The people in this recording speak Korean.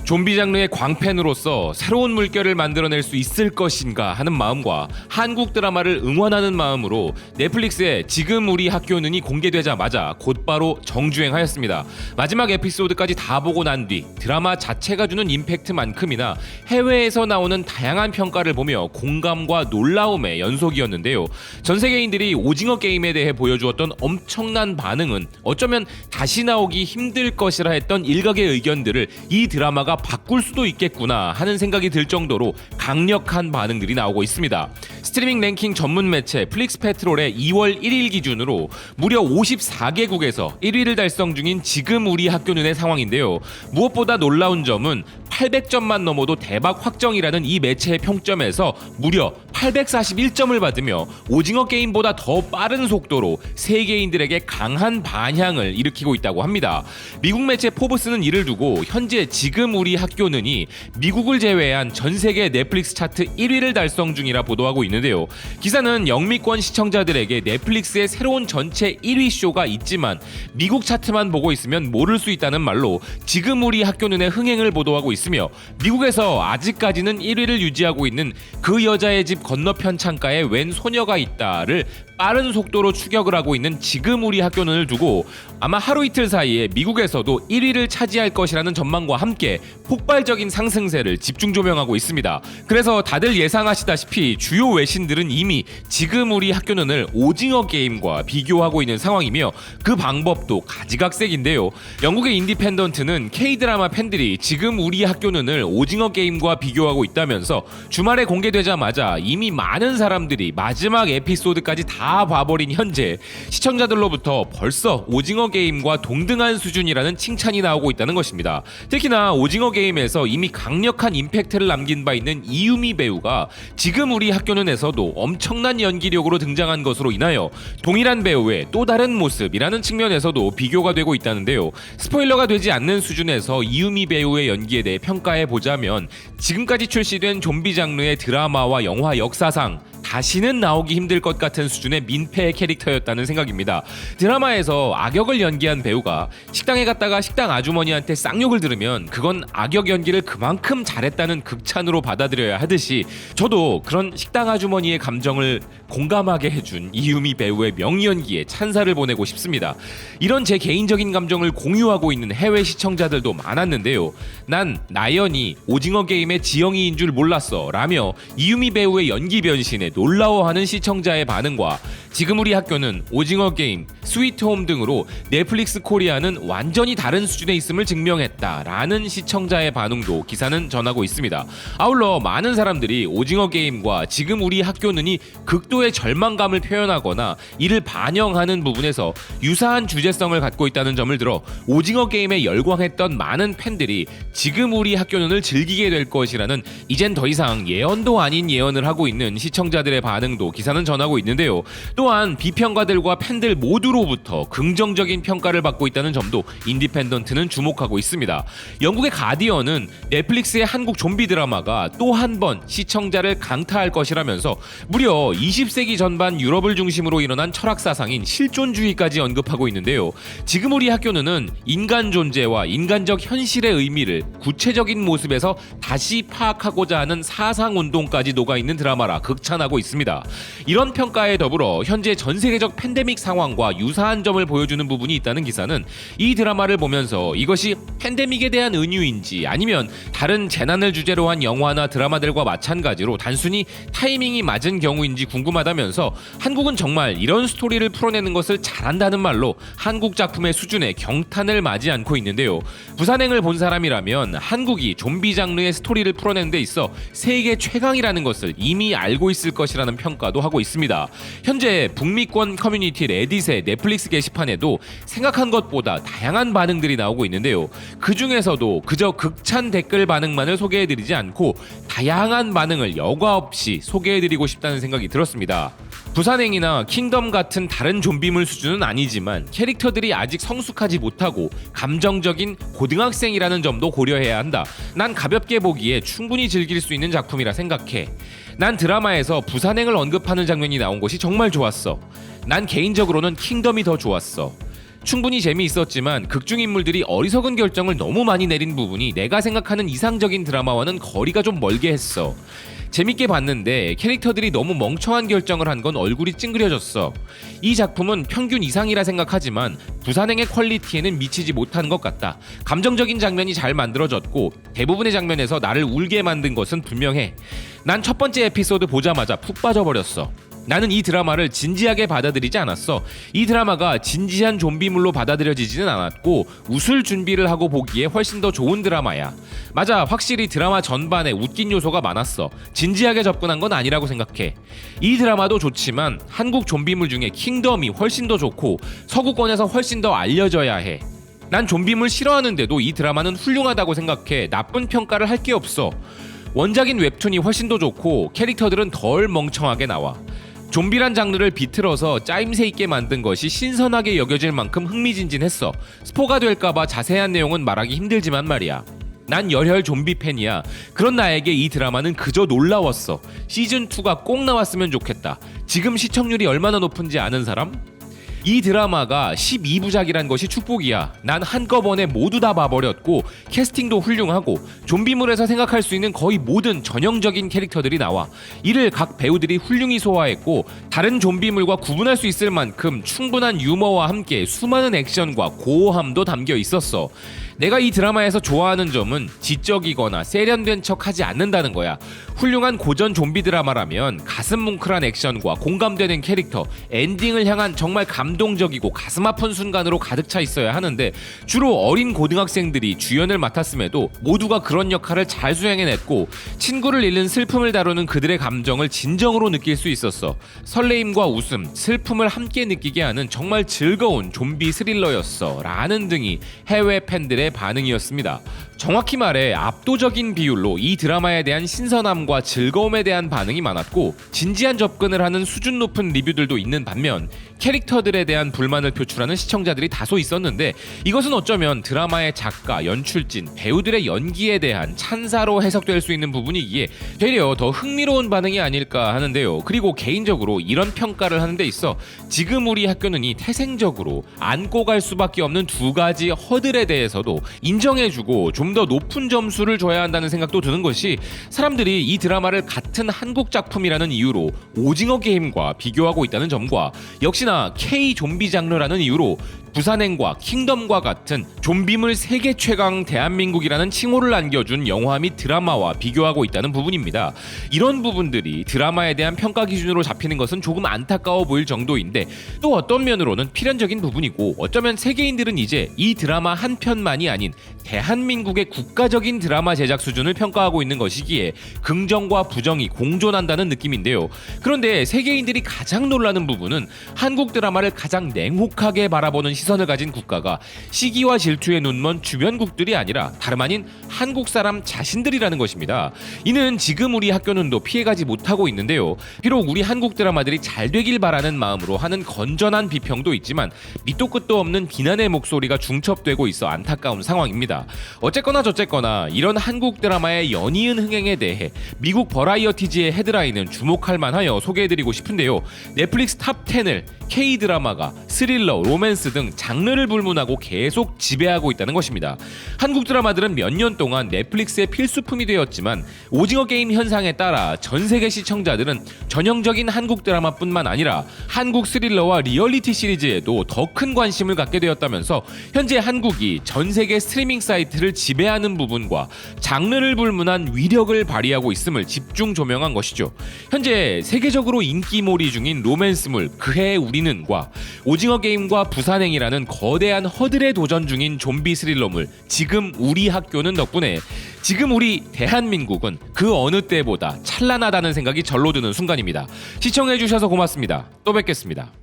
좀비 장르의 광팬으로서 새로운 물결을 만들어낼 수 있을 것인가 하는 마음과 한국 드라마를 응원하는 마음으로 넷플릭스의 지금 우리 학교는이 공개되자마자 곧바로 정주행하였습니다. 마지막 에피소드까지 다 보고 난 뒤 드라마 자체가 주는 임팩트만큼이나 해외에서 나오는 다양한 평가를 보며 공감과 놀라움의 연속이었는데요. 전 세계인들이 오징어 게임에 대해 보여주었던 엄청난 반응은 어쩌면 다시 나오기 힘들 것이라 했던 일각의 의견들을 이 드라마가 바꿀 수도 있겠구나 하는 생각이 들 정도로 강력한 반응들이 나오고 있습니다. 스트리밍 랭킹 전문 매체 플릭스패트롤의 2월 1일 기준으로 무려 54개국에서 1위를 달성 중인 지금 우리 학교는의 상황인데요. 무엇보다 놀라운 점은 800점만 넘어도 대박 확정이라는 이 매체의 평점에서 무려 841점을 받으며 오징어 게임보다 더 빠른 속도로 세계인들에게 강한 반향을 일으키고 있다고 합니다. 미국 매체 포브스는 이를 두고 현재 지금 우리 학교는이 미국을 제외한 전 세계 넷플릭스 차트 1위를 달성 중이라 보도하고 있는데요. 기사는 영미권 시청자들에게 넷플릭스의 새로운 전체 1위 쇼가 있지만 미국 차트만 보고 있으면 모를 수 있다는 말로 지금 우리 학교는의 흥행을 보도하고 있으며 미국에서 아직까지는 1위를 유지하고 있는 그 여자의 집 건너편 창가에 웬 소녀가 있다를 빠른 속도로 추격을 하고 있는 지금 우리 학교는을 두고 아마 하루 이틀 사이에 미국에서도 1위를 차지할 것이라는 전망과 함께 폭발적인 상승세를 집중 조명하고 있습니다. 그래서 다들 예상하시다시피 주요 외신들은 이미 지금 우리 학교는을 오징어 게임과 비교하고 있는 상황이며 그 방법도 가지각색인데요. 영국의 인디펜던트는 K-드라마 팬들이 지금 우리 학교는을 오징어 게임과 비교하고 있다면서 주말에 공개되자마자 이미 많은 사람들이 마지막 에피소드까지 다 봐버린 현재 시청자들로부터 벌써 오징어 게임과 동등한 수준이라는 칭찬이 나오고 있다는 것입니다. 특히나 오징어 게임에서 이미 강력한 임팩트를 남긴 바 있는 이유미 배우가 지금 우리 학교는에서도 엄청난 연기력으로 등장한 것으로 인하여 동일한 배우의 또 다른 모습이라는 측면에서도 비교가 되고 있다는데요. 스포일러가 되지 않는 수준에서 이유미 배우의 연기에 대해 평가해보자면 지금까지 출시된 좀비 장르의 드라마와 영화 역사상 다시는 나오기 힘들 것 같은 수준의 민폐 캐릭터였다는 생각입니다. 드라마에서 악역을 연기한 배우가 식당에 갔다가 식당 아주머니한테 쌍욕을 들으면 그건 악역 연기를 그만큼 잘했다는 극찬으로 받아들여야 하듯이 저도 그런 식당 아주머니의 감정을 공감하게 해준 이유미 배우의 명연기에 찬사를 보내고 싶습니다. 이런 제 개인적인 감정을 공유하고 있는 해외 시청자들도 많았는데요. 난 나연이 오징어 게임의 지영이인 줄 몰랐어 라며 이유미 배우의 연기 변신에 놀라워하는 시청자의 반응과 지금 우리 학교는 오징어 게임, 스위트홈 등으로 넷플릭스 코리아는 완전히 다른 수준에 있음을 증명했다라는 시청자의 반응도 기사는 전하고 있습니다. 아울러 많은 사람들이 오징어 게임과 지금 우리 학교는이 극도의 절망감을 표현하거나 이를 반영하는 부분에서 유사한 주제성을 갖고 있다는 점을 들어 오징어 게임에 열광했던 많은 팬들이 지금 우리 학교는을 즐기게 될 것이라는 이젠 더 이상 예언도 아닌 예언을 하고 있는 시청자들의 반응도 기사는 전하고 있는데요. 또한 비평가들과 팬들 모두로부터 긍정적인 평가를 받고 있다는 점도 인디펜던트는 주목하고 있습니다. 영국의 가디언은 넷플릭스의 한국 좀비 드라마가 또 한 번 시청자를 강타할 것이라면서 무려 20세기 전반 유럽을 중심으로 일어난 철학 사상인 실존주의까지 언급하고 있는데요. 지금 우리 학교는 인간 존재와 인간적 현실의 의미를 구체적인 모습에서 다시 파악하고자 하는 사상운동까지 녹아있는 드라마라 극찬하고 있습니다. 이런 평가에 더불어 현재 전 세계적 팬데믹 상황과 유사한 점을 보여주는 부분이 있다는 기사는 이 드라마를 보면서 이것이 팬데믹에 대한 은유인지 아니면 다른 재난을 주제로 한 영화나 드라마들과 마찬가지로 단순히 타이밍이 맞은 경우인지 궁금하다면서 한국은 정말 이런 스토리를 풀어내는 것을 잘한다는 말로 한국 작품의 수준에 경탄을 맞이 않고 있는데요. 부산행을 본 사람이라면 한국이 좀비 장르의 스토리를 풀어내는 데 있어 세계 최강이라는 것을 이미 알고 있을 것이라는 평가도 하고 있습니다. 현재 북미권 커뮤니티 레딧의 넷플릭스 게시판에도 생각한 것보다 다양한 반응들이 나오고 있는데요. 그 중에서도 그저 극찬 댓글 반응만을 소개해드리지 않고 다양한 반응을 여과 없이 소개해드리고 싶다는 생각이 들었습니다. 부산행이나 킹덤 같은 다른 좀비물 수준은 아니지만 캐릭터들이 아직 성숙하지 못하고 감정적인 고등학생이라는 점도 고려해야 한다. 난 가볍게 보기에 충분히 즐길 수 있는 작품이라 생각해. 난 드라마에서 부산행을 언급하는 장면이 나온 것이 정말 좋았어. 난 개인적으로는 킹덤이 더 좋았어. 충분히 재미있었지만 극중 인물들이 어리석은 결정을 너무 많이 내린 부분이 내가 생각하는 이상적인 드라마와는 거리가 좀 멀게 했어. 재밌게 봤는데 캐릭터들이 너무 멍청한 결정을 한 건 얼굴이 찡그려졌어. 이 작품은 평균 이상이라 생각하지만 부산행의 퀄리티에는 미치지 못한 것 같다. 감정적인 장면이 잘 만들어졌고 대부분의 장면에서 나를 울게 만든 것은 분명해. 난 첫 번째 에피소드 보자마자 푹 빠져버렸어. 나는 이 드라마를 진지하게 받아들이지 않았어. 이 드라마가 진지한 좀비물로 받아들여지지는 않았고 웃을 준비를 하고 보기에 훨씬 더 좋은 드라마야. 맞아, 확실히 드라마 전반에 웃긴 요소가 많았어. 진지하게 접근한 건 아니라고 생각해. 이 드라마도 좋지만 한국 좀비물 중에 킹덤이 훨씬 더 좋고 서구권에서 훨씬 더 알려져야 해. 난 좀비물 싫어하는데도 이 드라마는 훌륭하다고 생각해. 나쁜 평가를 할 게 없어. 원작인 웹툰이 훨씬 더 좋고 캐릭터들은 덜 멍청하게 나와. 좀비란 장르를 비틀어서 짜임새 있게 만든 것이 신선하게 여겨질 만큼 흥미진진했어. 스포가 될까봐 자세한 내용은 말하기 힘들지만 말이야. 난 열혈 좀비 팬이야. 그런 나에게 이 드라마는 그저 놀라웠어. 시즌2가 꼭 나왔으면 좋겠다. 지금 시청률이 얼마나 높은지 아는 사람? 이 드라마가 12부작이란 것이 축복이야. 난 한꺼번에 모두 다 봐버렸고 캐스팅도 훌륭하고 좀비물에서 생각할 수 있는 거의 모든 전형적인 캐릭터들이 나와. 이를 각 배우들이 훌륭히 소화했고 다른 좀비물과 구분할 수 있을 만큼 충분한 유머와 함께 수많은 액션과 고어함도 담겨 있었어. 내가 이 드라마에서 좋아하는 점은 지적이거나 세련된 척하지 않는다는 거야. 훌륭한 고전 좀비 드라마라면 가슴 뭉클한 액션과 공감되는 캐릭터, 엔딩을 향한 정말 감동적이고 가슴 아픈 순간으로 가득 차 있어야 하는데 주로 어린 고등학생들이 주연을 맡았음에도 모두가 그런 역할을 잘 수행해냈고 친구를 잃는 슬픔을 다루는 그들의 감정을 진정으로 느낄 수 있었어. 설레임과 웃음, 슬픔을 함께 느끼게 하는 정말 즐거운 좀비 스릴러였어 라는 등이 해외 팬들의 반응이었습니다. 정확히 말해 압도적인 비율로 이 드라마에 대한 신선함과 즐거움에 대한 반응이 많았고 진지한 접근을 하는 수준 높은 리뷰들도 있는 반면 캐릭터들에 대한 불만을 표출하는 시청자들이 다소 있었는데 이것은 어쩌면 드라마의 작가, 연출진, 배우들의 연기에 대한 찬사로 해석될 수 있는 부분이기에 되려 더 흥미로운 반응이 아닐까 하는데요. 그리고 개인적으로 이런 평가를 하는 데 있어 지금 우리 학교는 이 태생적으로 안고 갈 수밖에 없는 두 가지 허들에 대해서도 인정해주고 좀 더 높은 점수를 줘야 한다는 생각도 드는 것이 사람들이 이 드라마를 같은 한국 작품이라는 이유로 오징어 게임과 비교하고 있다는 점과 역시나 K 좀비 장르라는 이유로 부산행과 킹덤과 같은 좀비물 세계 최강 대한민국이라는 칭호를 안겨준 영화 및 드라마와 비교하고 있다는 부분입니다. 이런 부분들이 드라마에 대한 평가 기준으로 잡히는 것은 조금 안타까워 보일 정도인데 또 어떤 면으로는 필연적인 부분이고 어쩌면 세계인들은 이제 이 드라마 한 편만이 아닌 대한민국의 국가적인 드라마 제작 수준을 평가하고 있는 것이기에 긍정과 부정이 공존한다는 느낌인데요. 그런데 세계인들이 가장 놀라는 부분은 한국 드라마를 가장 냉혹하게 바라보는 시선을 가진 국가가 시기와 질투에 눈먼 주변국들이 아니라 다름 아닌 한국 사람 자신들이라는 것입니다. 이는 지금 우리 학교는도 피해가지 못하고 있는데요. 비록 우리 한국 드라마들이 잘 되길 바라는 마음으로 하는 건전한 비평도 있지만 밑도 끝도 없는 비난의 목소리가 중첩되고 있어 안타까운 상황입니다. 어쨌거나 저쨌거나 이런 한국 드라마의 연이은 흥행에 대해 미국 버라이어티지의 헤드라인은 주목할 만하여 소개해드리고 싶은데요. 넷플릭스 탑 10을 K-드라마가 스릴러, 로맨스 등 장르를 불문하고 계속 지배하고 있다는 것입니다. 한국 드라마들은 몇 년 동안 넷플릭스의 필수품이 되었지만 오징어 게임 현상에 따라 전 세계 시청자들은 전형적인 한국 드라마뿐만 아니라 한국 스릴러와 리얼리티 시리즈에도 더 큰 관심을 갖게 되었다면서 현재 한국이 전 세계 스트리밍 사이트를 지배하는 부분과 장르를 불문한 위력을 발휘하고 있음을 집중 조명한 것이죠. 현재 세계적으로 인기몰이 중인 로맨스물 그해 우리는과 오징어 게임과 부산행이라는 거대한 허들에 도전 중인 좀비 스릴러물 지금 우리 학교는 덕분에 지금 우리 대한민국은 그 어느 때보다 찬란하다는 생각이 절로 드는 순간입니다. 시청해주셔서 고맙습니다. 또 뵙겠습니다.